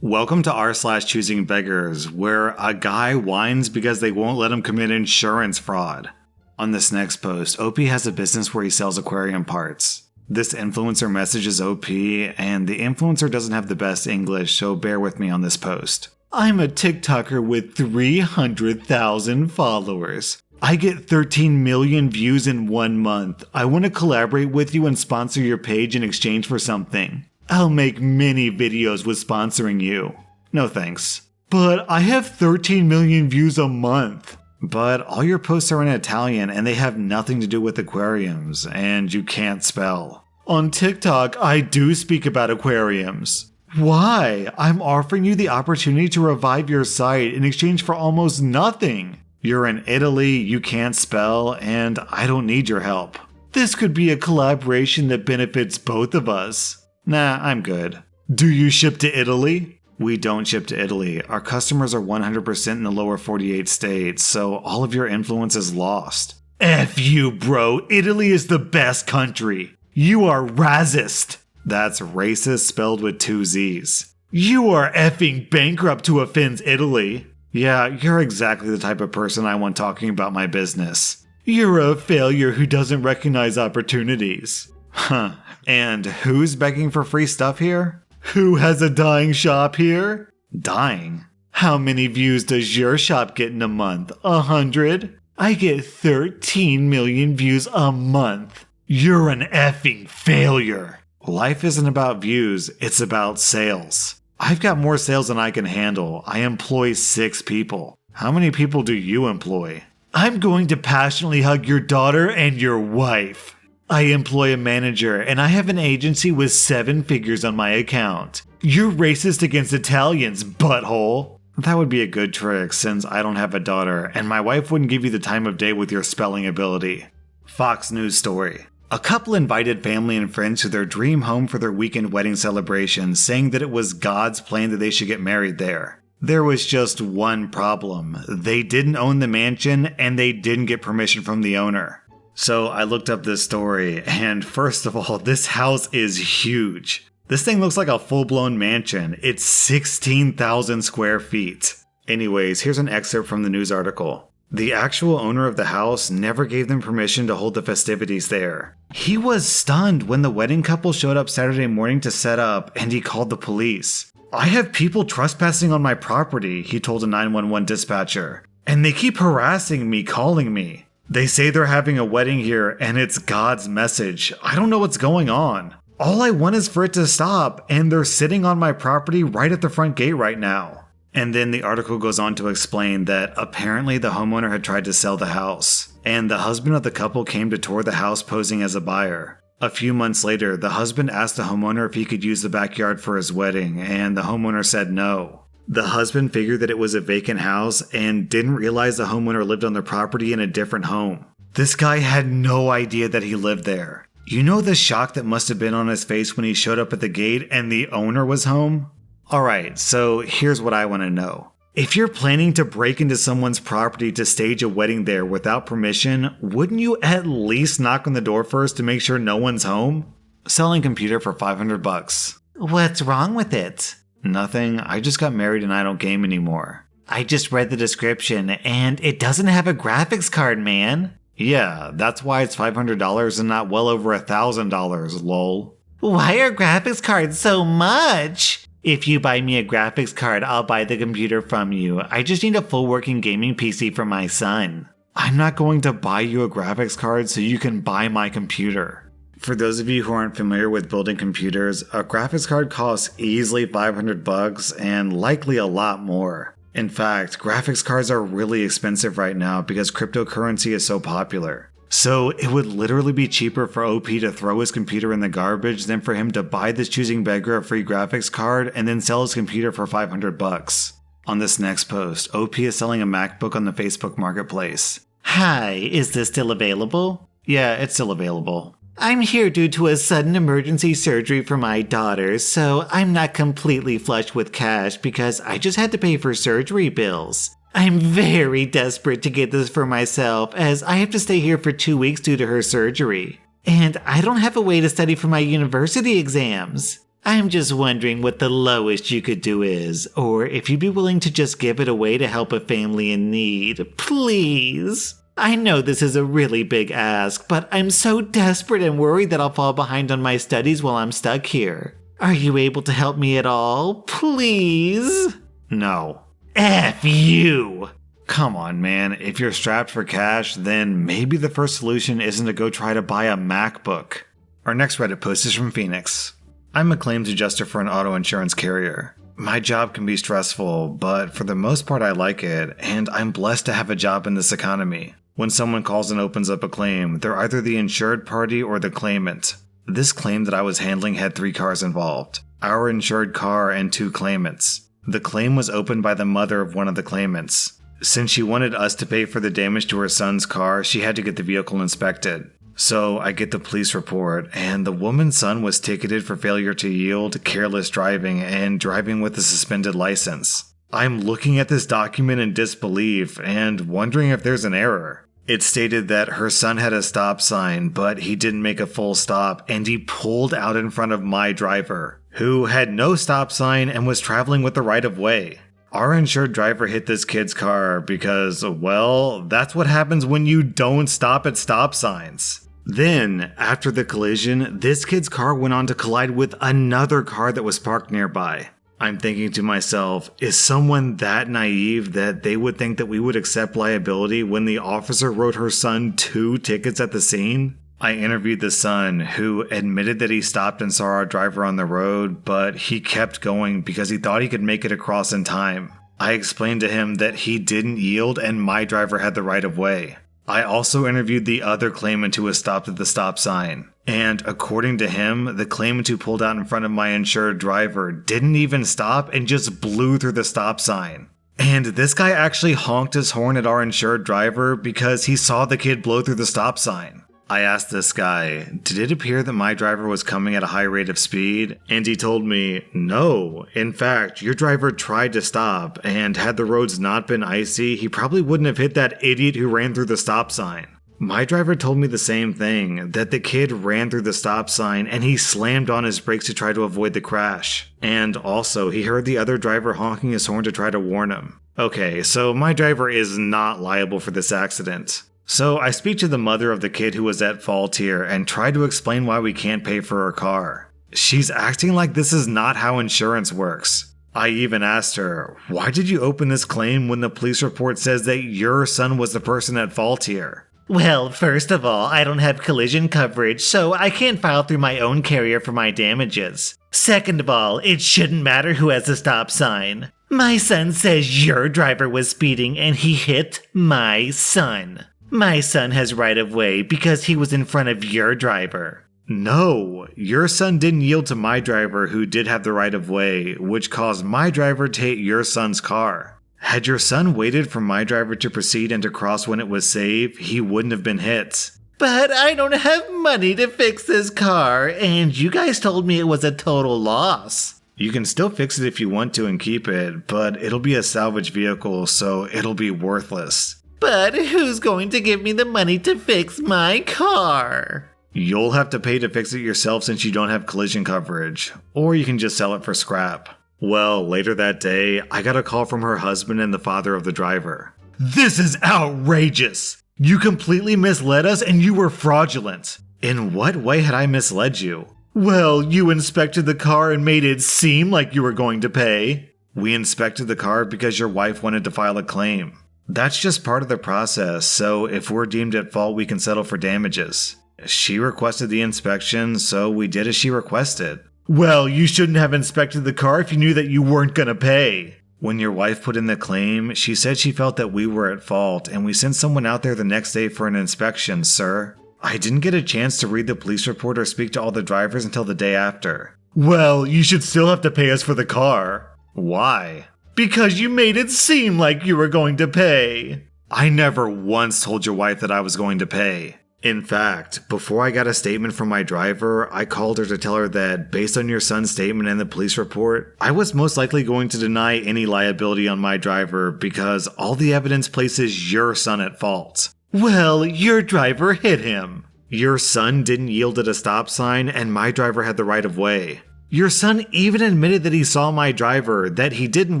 Welcome to rSlash Choosing Beggars, where a guy whines because they won't let him commit insurance fraud. On this next post, OP has a business where he sells aquarium parts. This influencer messages OP, and the influencer doesn't have the best English, so bear with me on this post. I'm a TikToker with 300,000 followers. I get 13 million views in 1 month. I want to collaborate with you and sponsor your page in exchange for something. I'll make many videos with sponsoring you. No thanks. But I have 13 million views a month. But all your posts are in Italian and they have nothing to do with aquariums, and you can't spell. On TikTok, I do speak about aquariums. Why? I'm offering you the opportunity to revive your site in exchange for almost nothing. You're in Italy, you can't spell, and I don't need your help. This could be a collaboration that benefits both of us. Nah, I'm good. Do you ship to Italy? We don't ship to Italy. Our customers are 100% in the lower 48 states, so all of your influence is lost. F you, bro. Italy is the best country. You are racist. That's racist spelled with 2 Z's. You are effing bankrupt to offend Italy. Yeah, you're exactly the type of person I want talking about my business. You're a failure who doesn't recognize opportunities. Huh. And who's begging for free stuff here? Who has a dying shop here? Dying? How many views does your shop get in a month? 100? I get 13 million views a month. You're an effing failure. Life isn't about views, it's about sales. I've got more sales than I can handle. I employ 6 people. How many people do you employ? I'm going to passionately hug your daughter and your wife. I employ a manager, and I have an agency with 7 figures on my account. You're racist against Italians, butthole. That would be a good trick, since I don't have a daughter, and my wife wouldn't give you the time of day with your spelling ability. Fox News story. A couple invited family and friends to their dream home for their weekend wedding celebration, saying that it was God's plan that they should get married there. There was just one problem. They didn't own the mansion, and they didn't get permission from the owner. So I looked up this story, and first of all, this house is huge. This thing looks like a full-blown mansion. It's 16,000 square feet. Anyways, here's an excerpt from the news article. The actual owner of the house never gave them permission to hold the festivities there. He was stunned when the wedding couple showed up Saturday morning to set up, and he called the police. I have people trespassing on my property, he told a 911 dispatcher. And they keep harassing me, calling me. They say they're having a wedding here, and it's God's message. I don't know what's going on. All I want is for it to stop, and they're sitting on my property right at the front gate right now. And then the article goes on to explain that apparently the homeowner had tried to sell the house, and the husband of the couple came to tour the house posing as a buyer. A few months later, the husband asked the homeowner if he could use the backyard for his wedding, and the homeowner said no. The husband figured that it was a vacant house and didn't realize the homeowner lived on the property in a different home. This guy had no idea that he lived there. You know the shock that must have been on his face when he showed up at the gate and the owner was home? Alright, so here's what I want to know. If you're planning to break into someone's property to stage a wedding there without permission, wouldn't you at least knock on the door first to make sure no one's home? Selling computer for $500. What's wrong with it? Nothing. I just got married and I don't game anymore. I just read the description and it doesn't have a graphics card, man. Yeah, that's why it's $500 and not well over $1,000, lol. Why are graphics cards so much? If you buy me a graphics card, I'll buy the computer from you. I just need a full working gaming PC for my son. I'm not going to buy you a graphics card so you can buy my computer. For those of you who aren't familiar with building computers, a graphics card costs easily $500 and likely a lot more. In fact, graphics cards are really expensive right now because cryptocurrency is so popular. So it would literally be cheaper for OP to throw his computer in the garbage than for him to buy this Choosing Beggar a free graphics card and then sell his computer for $500. On this next post, OP is selling a MacBook on the Facebook Marketplace. Hi, is this still available? Yeah, it's still available. I'm here due to a sudden emergency surgery for my daughter, so I'm not completely flush with cash because I just had to pay for surgery bills. I'm very desperate to get this for myself as I have to stay here for 2 weeks due to her surgery. And I don't have a way to study for my university exams. I'm just wondering what the lowest you could do is, or if you'd be willing to just give it away to help a family in need. Please. I know this is a really big ask, but I'm so desperate and worried that I'll fall behind on my studies while I'm stuck here. Are you able to help me at all? Please? No. F you! Come on, man. If you're strapped for cash, then maybe the first solution isn't to go try to buy a MacBook. Our next Reddit post is from Phoenix. I'm a claims adjuster for an auto insurance carrier. My job can be stressful, but for the most part I like it, and I'm blessed to have a job in this economy. When someone calls and opens up a claim, they're either the insured party or the claimant. This claim that I was handling had 3 cars involved. Our insured car and 2 claimants. The claim was opened by the mother of one of the claimants. Since she wanted us to pay for the damage to her son's car, she had to get the vehicle inspected. So I get the police report, and the woman's son was ticketed for failure to yield, careless driving, and driving with a suspended license. I'm looking at this document in disbelief and wondering if there's an error. It stated that her son had a stop sign, but he didn't make a full stop, and he pulled out in front of my driver, who had no stop sign and was traveling with the right of way. Our insured driver hit this kid's car because, well, that's what happens when you don't stop at stop signs. Then, after the collision, this kid's car went on to collide with another car that was parked nearby. I'm thinking to myself, is someone that naive that they would think that we would accept liability when the officer wrote her son 2 tickets at the scene? I interviewed the son, who admitted that he stopped and saw our driver on the road, but he kept going because he thought he could make it across in time. I explained to him that he didn't yield and my driver had the right of way. I also interviewed the other claimant who was stopped at the stop sign. And according to him, the claimant who pulled out in front of my insured driver didn't even stop and just blew through the stop sign. And this guy actually honked his horn at our insured driver because he saw the kid blow through the stop sign. I asked this guy, did it appear that my driver was coming at a high rate of speed? And he told me, no. In fact, your driver tried to stop, and had the roads not been icy, he probably wouldn't have hit that idiot who ran through the stop sign. My driver told me the same thing, that the kid ran through the stop sign and he slammed on his brakes to try to avoid the crash. And also, he heard the other driver honking his horn to try to warn him. Okay, so my driver is not liable for this accident. So I speak to the mother of the kid who was at fault here and try to explain why we can't pay for her car. She's acting like this is not how insurance works. I even asked her, why did you open this claim when the police report says that your son was the person at fault here? Well, first of all, I don't have collision coverage, so I can't file through my own carrier for my damages. Second of all, it shouldn't matter who has the stop sign. My son says your driver was speeding and he hit my son. My son has right of way because he was in front of your driver. No, your son didn't yield to my driver who did have the right of way, which caused my driver to hit your son's car. Had your son waited for my driver to proceed and to cross when it was safe, he wouldn't have been hit. But I don't have money to fix this car, and you guys told me it was a total loss. You can still fix it if you want to and keep it, but it'll be a salvage vehicle, so it'll be worthless. But who's going to give me the money to fix my car? You'll have to pay to fix it yourself since you don't have collision coverage, or you can just sell it for scrap. Well, later that day, I got a call from her husband and the father of the driver. This is outrageous! You completely misled us and you were fraudulent. In what way had I misled you? Well, you inspected the car and made it seem like you were going to pay. We inspected the car because your wife wanted to file a claim. That's just part of the process, so if we're deemed at fault, we can settle for damages. She requested the inspection, so we did as she requested. Well, you shouldn't have inspected the car if you knew that you weren't gonna pay. When your wife put in the claim, she said she felt that we were at fault, and we sent someone out there the next day for an inspection, sir. I didn't get a chance to read the police report or speak to all the drivers until the day after. Well, you should still have to pay us for the car. Why? Because you made it seem like you were going to pay. I never once told your wife that I was going to pay. In fact, before I got a statement from my driver, I called her to tell her that, based on your son's statement and the police report, I was most likely going to deny any liability on my driver because all the evidence places your son at fault. Well, your driver hit him. Your son didn't yield at a stop sign and my driver had the right of way. Your son even admitted that he saw my driver, that he didn't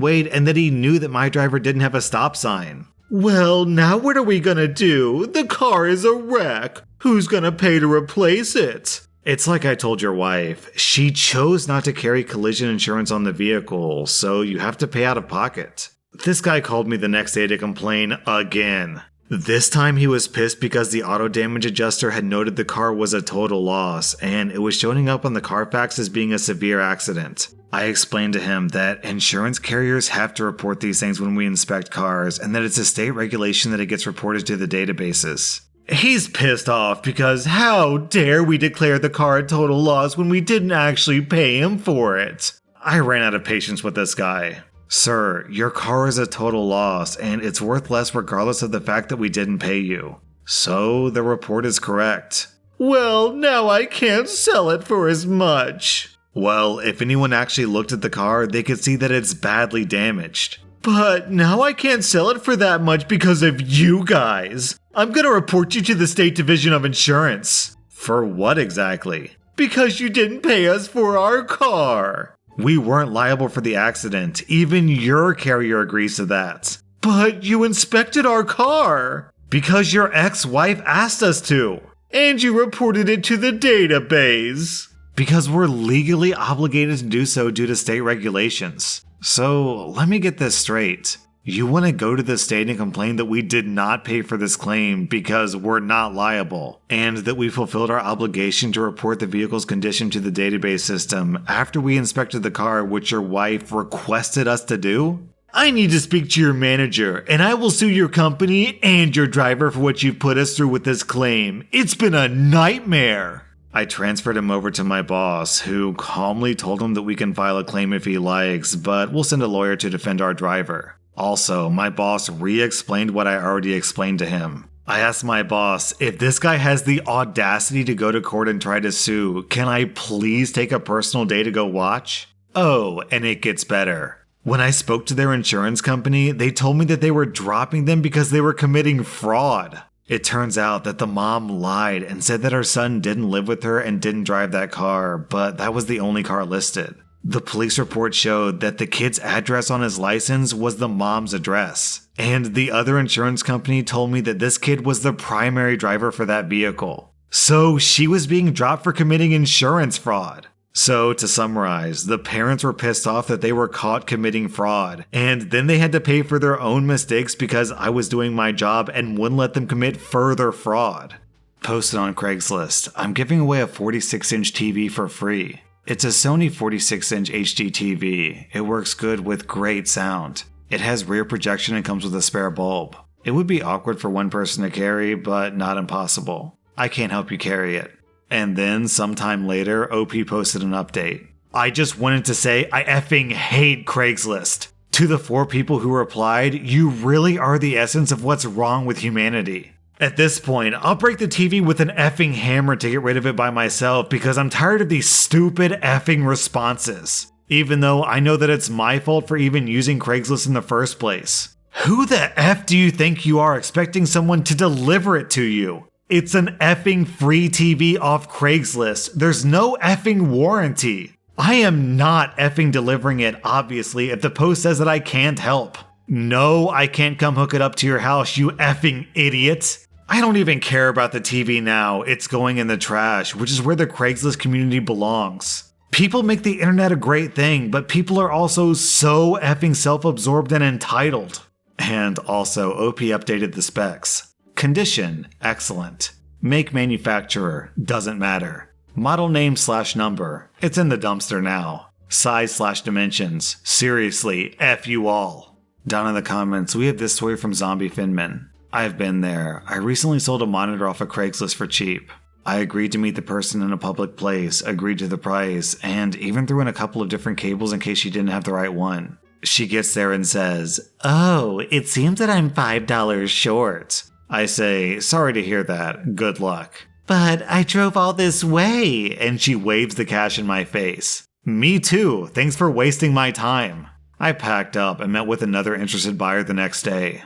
wait, and that he knew that my driver didn't have a stop sign. Well, now what are we gonna do? The car is a wreck. Who's gonna pay to replace it? It's like I told your wife. She chose not to carry collision insurance on the vehicle, so you have to pay out of pocket. This guy called me the next day to complain again. This time he was pissed because the auto damage adjuster had noted the car was a total loss, and it was showing up on the Carfax as being a severe accident. I explained to him that insurance carriers have to report these things when we inspect cars, and that it's a state regulation that it gets reported to the databases. He's pissed off because how dare we declare the car a total loss when we didn't actually pay him for it? I ran out of patience with this guy. Sir, your car is a total loss, and it's worth less regardless of the fact that we didn't pay you. So, the report is correct. Well, now I can't sell it for as much. Well, if anyone actually looked at the car, they could see that it's badly damaged. But now I can't sell it for that much because of you guys. I'm gonna report you to the State Division of Insurance. For what exactly? Because you didn't pay us for our car. We weren't liable for the accident. Even your carrier agrees to that. But you inspected our car. Because your ex-wife asked us to. And you reported it to the database. Because we're legally obligated to do so due to state regulations. So, let me get this straight. You want to go to the state and complain that we did not pay for this claim because we're not liable, and that we fulfilled our obligation to report the vehicle's condition to the database system after we inspected the car, which your wife requested us to do? I need to speak to your manager, and I will sue your company and your driver for what you've put us through with this claim. It's been a nightmare. I transferred him over to my boss, who calmly told him that we can file a claim if he likes, but we'll send a lawyer to defend our driver. Also, my boss re-explained what I already explained to him. I asked my boss, if this guy has the audacity to go to court and try to sue, can I please take a personal day to go watch? Oh, and it gets better. When I spoke to their insurance company, they told me that they were dropping them because they were committing fraud. It turns out that the mom lied and said that her son didn't live with her and didn't drive that car, but that was the only car listed. The police report showed that the kid's address on his license was the mom's address, and the other insurance company told me that this kid was the primary driver for that vehicle. So she was being dropped for committing insurance fraud. So to summarize, the parents were pissed off that they were caught committing fraud, and then they had to pay for their own mistakes because I was doing my job and wouldn't let them commit further fraud. Posted on Craigslist, I'm giving away a 46-inch TV for free. It's a Sony 46-inch HD TV. It works good with great sound. It has rear projection and comes with a spare bulb. It would be awkward for one person to carry, but not impossible. I can't help you carry it. And then, sometime later, OP posted an update. I just wanted to say I effing hate Craigslist. To the 4 people who replied, you really are the essence of what's wrong with humanity. At this point, I'll break the TV with an effing hammer to get rid of it by myself because I'm tired of these stupid effing responses. Even though I know that it's my fault for even using Craigslist in the first place. Who the F do you think you are expecting someone to deliver it to you? It's an effing free TV off Craigslist. There's no effing warranty. I am not effing delivering it, obviously, if the post says that I can't help. No, I can't come hook it up to your house, you effing idiot. I don't even care about the TV now. It's going in the trash, which is where the Craigslist community belongs. People make the internet a great thing, but people are also so effing self-absorbed and entitled. And also, OP updated the specs. Condition, excellent. Make manufacturer, doesn't matter. Model name / number, it's in the dumpster now. Size / dimensions, seriously, F you all. Down in the comments, we have this story from Zombie Finman. I've been there. I recently sold a monitor off of Craigslist for cheap. I agreed to meet the person in a public place, agreed to the price, and even threw in a couple of different cables in case she didn't have the right one. She gets there and says, "Oh, it seems that I'm $5 short." I say, "Sorry to hear that. Good luck." "But I drove all this way," and she waves the cash in my face. "Me too. Thanks for wasting my time." I packed up and met with another interested buyer the next day.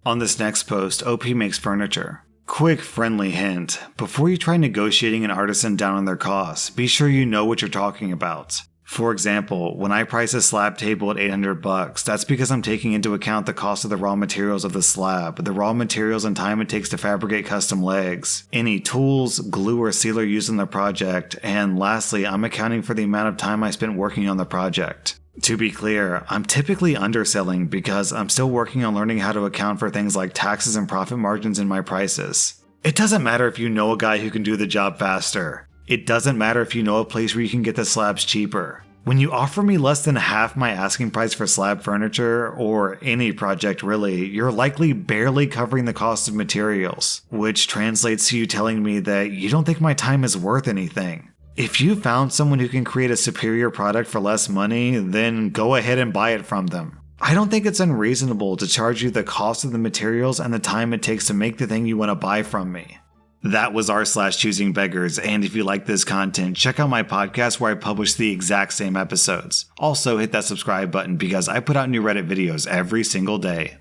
On this next post, OP makes furniture. Quick friendly hint, before you try negotiating an artisan down on their costs, be sure you know what you're talking about. For example, when I price a slab table at $800, that's because I'm taking into account the cost of the raw materials of the slab, the raw materials and time it takes to fabricate custom legs, any tools, glue, or sealer used in the project, and lastly, I'm accounting for the amount of time I spent working on the project. To be clear, I'm typically underselling because I'm still working on learning how to account for things like taxes and profit margins in my prices. It doesn't matter if you know a guy who can do the job faster. It doesn't matter if you know a place where you can get the slabs cheaper. When you offer me less than half my asking price for slab furniture, or any project really, you're likely barely covering the cost of materials, which translates to you telling me that you don't think my time is worth anything. If you found someone who can create a superior product for less money, then go ahead and buy it from them. I don't think it's unreasonable to charge you the cost of the materials and the time it takes to make the thing you want to buy from me. That was r/choosingbeggars, and if you like this content, check out my podcast where I publish the exact same episodes. Also hit that subscribe button because I put out new Reddit videos every single day.